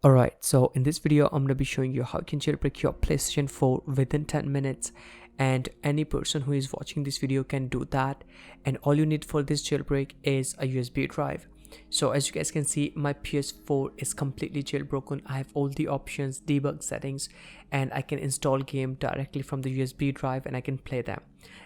Alright, so in this video I'm going to be showing you how you can jailbreak your PlayStation 4 within 10 minutes, and any person who is watching this video can do that. And all you need for this jailbreak is a USB drive. So as you guys can see, my PS4 is completely jailbroken. I have all the options, debug settings, and I can install game directly from the USB drive and I can play them.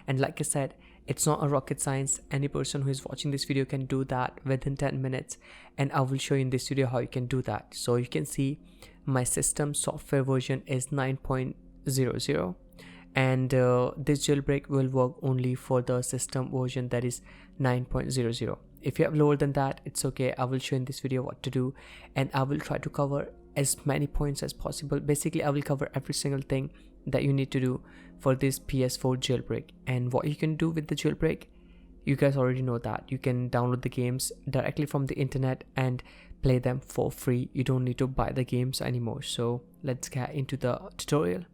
And like I said, it's not a rocket science. Any person who is watching this video can do that within 10 minutes, and I will show you in this video how you can do that. So you can see my system software version is 9.00, and this jailbreak will work only for the system version that is 9.00. If you have lower than that, it's okay. I will show in this video what to do, and I will try to cover as many points as possible. Basically, I will cover every single thing that you need to do for this PS4 jailbreak. And what you can do with the jailbreak, you guys already know that you can download the games directly from the internet and play them for free. You don't need to buy the games anymore. So let's get into the tutorial.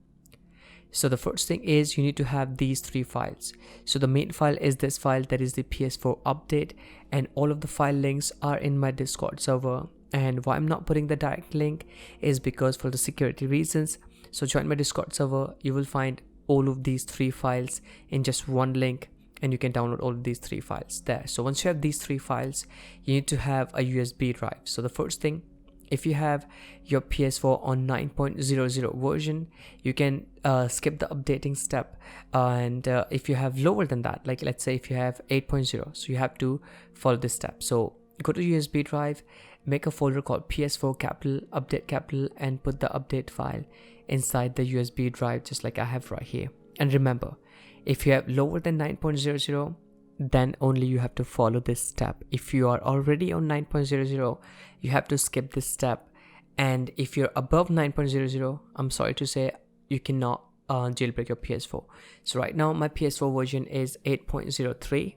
So the first thing is you need to have these three files. So the main file is this file, that is the PS4 update, and all of the file links are in my Discord server. And why I'm not putting the direct link is because for the security reasons. So join my Discord server, you will find all of these three files in just one link, and you can download all of these three files there. So once you have these three files, you need to have a USB drive. So the first thing, if you have your PS4 on 9.00 version, you can skip the updating step. And if you have lower than that, like let's say if you have 8.0, so you have to follow this step. So go to USB drive, make a folder called PS4 capital, update capital, and put the update file inside the USB drive just like I have right here. And remember, if you have lower than 9.00, then only you have to follow this step. If you are already on 9.00, you have to skip this step. And if you're above 9.00, I'm sorry to say, you cannot jailbreak your PS4. So right now my PS4 version is 8.03,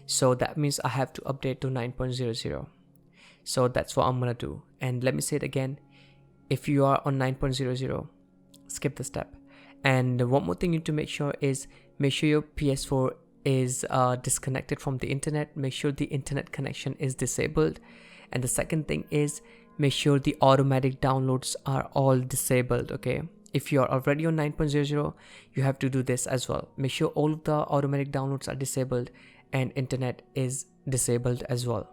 so that means I have to update to 9.00. So that's what I'm gonna do. And let me say it again, if you are on 9.00, skip the step. And one more thing you need to make sure is, make sure your PS4 is disconnected from the internet. Make sure the internet connection is disabled. And the second thing is, make sure the automatic downloads are all disabled. Okay, if you are already on 9.00, you have to do this as well. Make sure all of the automatic downloads are disabled and internet is disabled as well.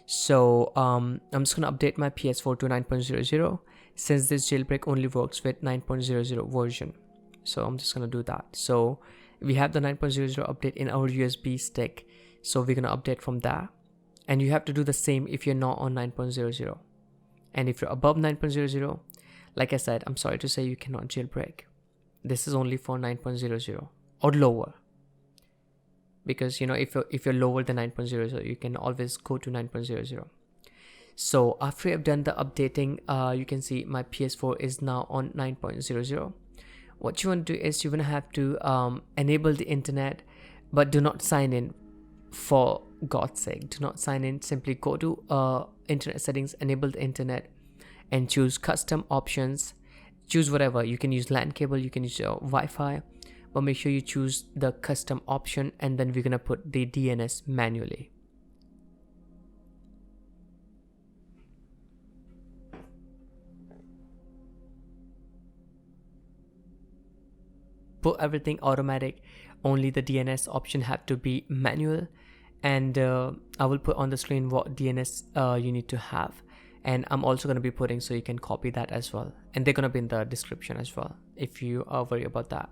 So I'm just gonna update my PS4 to 9.00 since this jailbreak only works with 9.00 version. So I'm just gonna do that. So we have the 9.00 update in our USB stick, so we're gonna update from there. And you have to do the same if you're not on 9.00. And if you're above 9.00, like I said, I'm sorry to say, you cannot jailbreak. This is only for 9.00 or lower, because you know, if you're lower than 9.00, you can always go to 9.00. So after you have done the updating, you can see my PS4 is now on 9.00. What you want to do is, you're gonna have to enable the internet, but do not sign in. For God's sake, do not sign in. Simply go to internet settings, enable the internet, and choose custom options. Choose whatever. You can use LAN cable, you can use Wi-Fi, but make sure you choose the custom option, and then we're gonna put the DNS manually. Put everything automatic, only the DNS option have to be manual. And I will put on the screen what DNS you need to have, and I'm also going to be putting, so you can copy that as well, and they're going to be in the description as well if you are worried about that.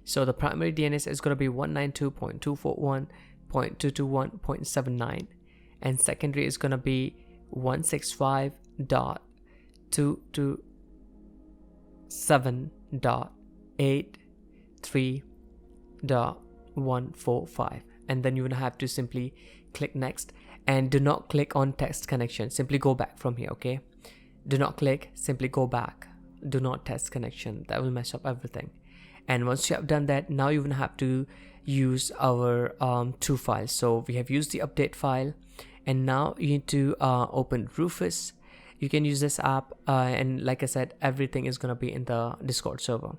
So the primary DNS is going to be 192.241.221.79, and secondary is going to be 165.227.8.3.145, and then you're gonna have to simply click next, and do not click on test connection. Simply go back from here. Okay, do not click, simply go back. Do not test connection, that will mess up everything. And once you have done that, now you're gonna have to use our two files. So we have used the update file, and now you need to open Rufus. You can use this app, and like I said, everything is gonna be in the Discord server.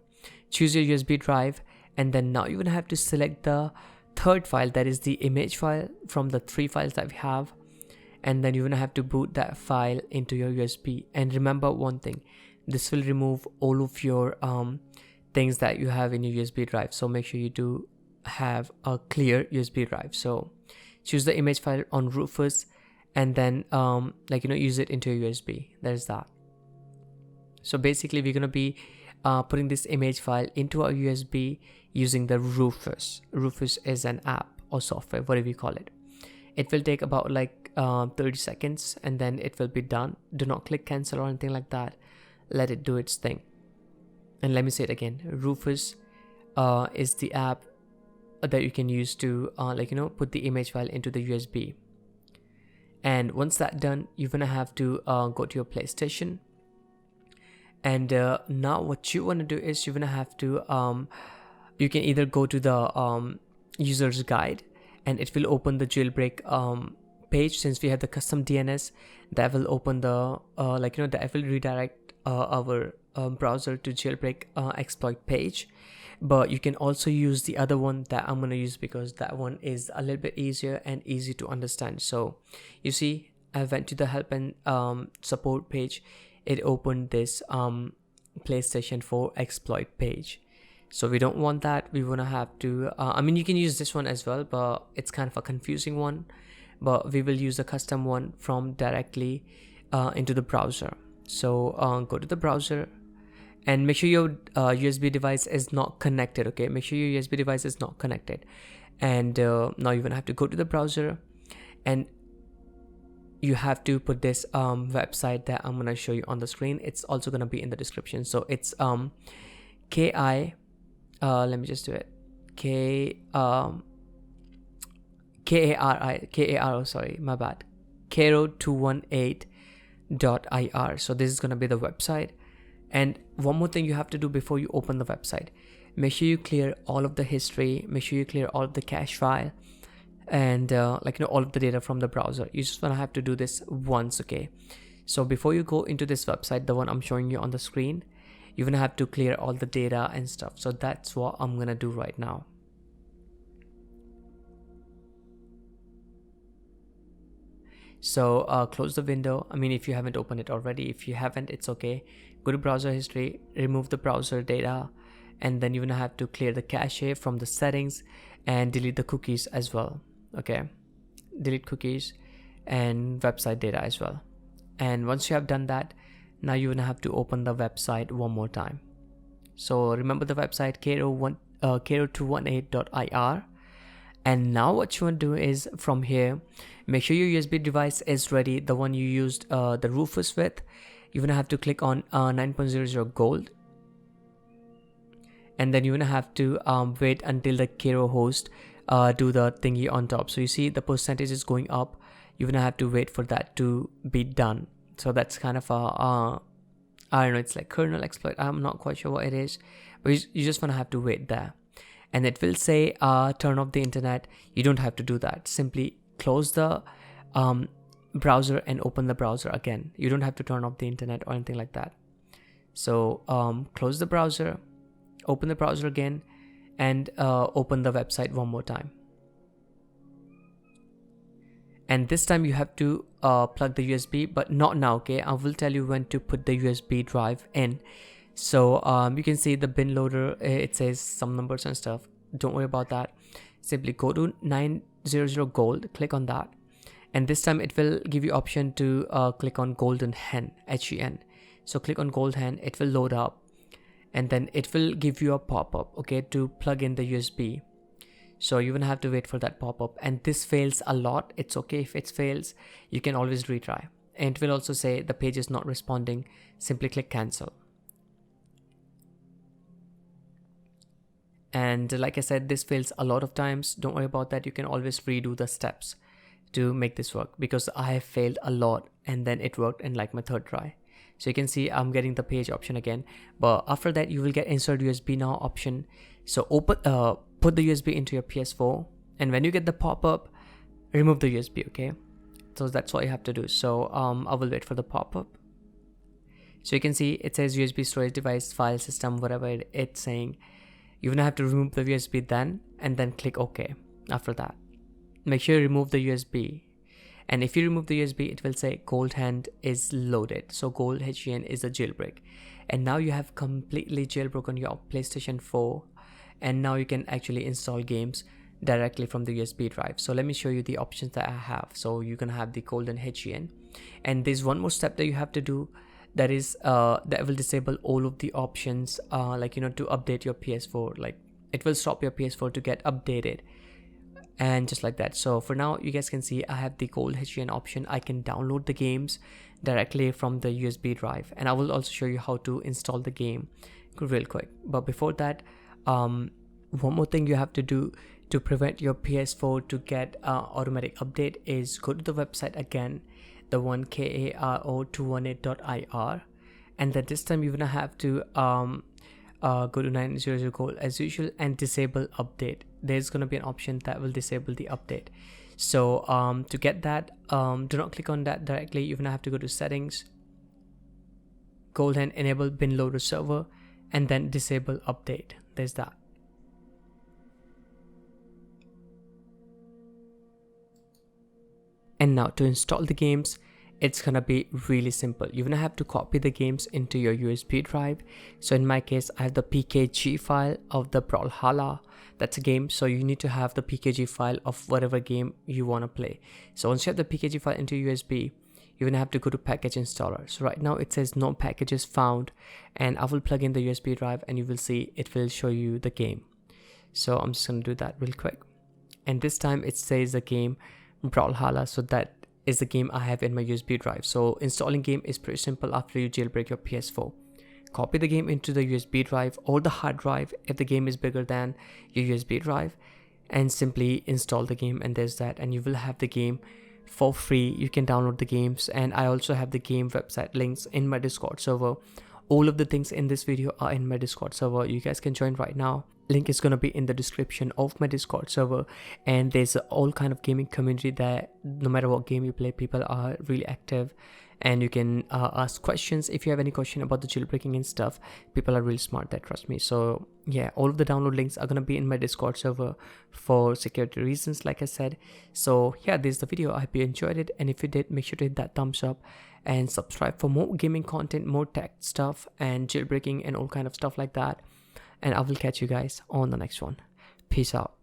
Choose your USB drive, and then now you're gonna have to select the third file, that is the image file from the three files that we have. and then you're gonna have to boot that file into your USB. And remember one thing, this will remove all of your things that you have in your USB drive, so make sure you do have a clear USB drive. So choose the image file on Rufus, and then use it into your USB. There's that. So basically we're gonna be putting this image file into our USB using the Rufus. Rufus is an app or software, whatever you call it. It will take about 30 seconds, and then it will be done. Do not click cancel or anything like that. Let it do its thing. And let me say it again, Rufus is the app that you can use to put the image file into the USB. And once that's done, you're gonna have to go to your PlayStation. And now what you want to do is you're gonna have to you can either go to the user's guide, and it will open the jailbreak page. Since we have the custom DNS, that will open the that will redirect our browser to jailbreak exploit page. But you can also use the other one that I'm gonna use, because that one is a little bit easier and easy to understand. So you see, I went to the help and support page. It opened this PlayStation 4 exploit page. So we don't want that. We want to have to you can use this one as well, but it's kind of a confusing one. But we will use the custom one from directly into the browser. So go to the browser and make sure your USB device is not connected. Okay, make sure your USB device is not connected. And now you're gonna have to go to the browser, and you have to put this website that I'm gonna show you on the screen. It's also gonna be in the description. So it's let me just do it. Sorry, my bad. Cairo218.ir. So this is gonna be the website. And one more thing you have to do before you open the website, make sure you clear all of the history, make sure you clear all of the cache file, and all of the data from the browser. You just wanna have to do this once, okay? So before you go into this website, the one I'm showing you on the screen, you're gonna have to clear all the data and stuff. So that's what I'm gonna do right now. So close the window. If you haven't opened it already. If you haven't, it's okay. Go to browser history, remove the browser data, and then you're gonna have to clear the cache from the settings and delete the cookies as well. Okay, delete cookies and website data as well. And once you have done that, now you're gonna have to open the website one more time. So remember the website cairo218.ir. And now what you want to do is, from here, make sure your USB device is ready, the one you used the Rufus with. You're gonna have to click on 9.00 gold, and then you're gonna have to wait until the Cairo host do the thingy on top. So you see the percentage is going up. You're gonna have to wait for that to be done. So that's kind of a I don't know, it's like kernel exploit. I'm not quite sure what it is, but you just wanna have to wait there. And it will say turn off the internet. You don't have to do that. Simply close the browser and open the browser again. You don't have to turn off the internet or anything like that. So close the browser, open the browser again, and open the website one more time. And this time you have to plug the USB, but not now, okay? I will tell you when to put the USB drive in. So you can see the bin loader, it says some numbers and stuff. Don't worry about that. Simply go to 900 gold, click on that. And this time it will give you option to click on golden hen, HEN. So click on gold hen, it will load up. And then it will give you a pop-up, okay, to plug in the USB. So you're gonna have to wait for that pop-up. And this fails a lot. It's okay if it fails. You can always retry. And it will also say the page is not responding. Simply click cancel. And like I said, this fails a lot of times. Don't worry about that. You can always redo the steps to make this work, because I have failed a lot and then it worked in like my third try. So you can see I'm getting the page option again, but after that you will get insert USB now option. So put the USB into your PS4, and when you get the pop-up, remove the USB, okay? So that's what you have to do. So I will wait for the pop-up. So you can see it says USB storage device, file system, whatever it's saying. You're gonna have to remove the USB then, and then click OK after that. Make sure you remove the USB. And if you remove the USB, it will say Gold Hand is loaded. So Gold HEN is a jailbreak. And now you have completely jailbroken your PlayStation 4. And now you can actually install games directly from the USB drive. So let me show you the options that I have. So you can have the Golden HEN. And there's one more step that you have to do. That is that will disable all of the options like, you know, to update your PS4. Like it will stop your PS4 to get updated. And just like that. So for now, you guys can see I have the Gold HEN option. I can download the games directly from the USB drive, and I will also show you how to install the game real quick. But before that, one more thing you have to do to prevent your PS4 to get automatic update is go to the website again, the one karo218.ir, and then this time you're gonna have to go to 900 gold as usual and disable update. There's going to be an option that will disable the update. So to get that, do not click on that directly. You're going to have to go to settings, Gold Hand enable bin loader server, and then disable update. There's that. And now to install the games, it's gonna be really simple. You're gonna have to copy the games into your USB drive. So in my case, I have the PKG file of the Brawlhalla. That's a game. So you need to have the PKG file of whatever game you want to play. So once you have the PKG file into USB, you're gonna have to go to package installer. So right now it says no packages found, and I will plug in the USB drive and you will see it will show you the game. So I'm just gonna do that real quick. And this time it says the game Brawlhalla. So that is the game I have in my USB drive. So installing game is pretty simple after you jailbreak your PS4. Copy the game into the USB drive or the hard drive if the game is bigger than your USB drive, and simply install the game, and there's that, and you will have the game for free. You can download the games, and I also have the game website links in my Discord server. All of the things in this video are in my Discord server. You guys can join right now. Link is going to be in the description of my Discord server, and there's all kind of gaming community that no matter what game you play, people are really active, and you can ask questions if you have any question about the jailbreaking and stuff. People are really smart there, trust me. So yeah, all of the download links are going to be in my Discord server for security reasons, like I said. So yeah, this is the video. I hope you enjoyed it, and if you did, make sure to hit that thumbs up and subscribe for more gaming content, more tech stuff and jailbreaking and all kind of stuff like that. And I will catch you guys on the next one. Peace out.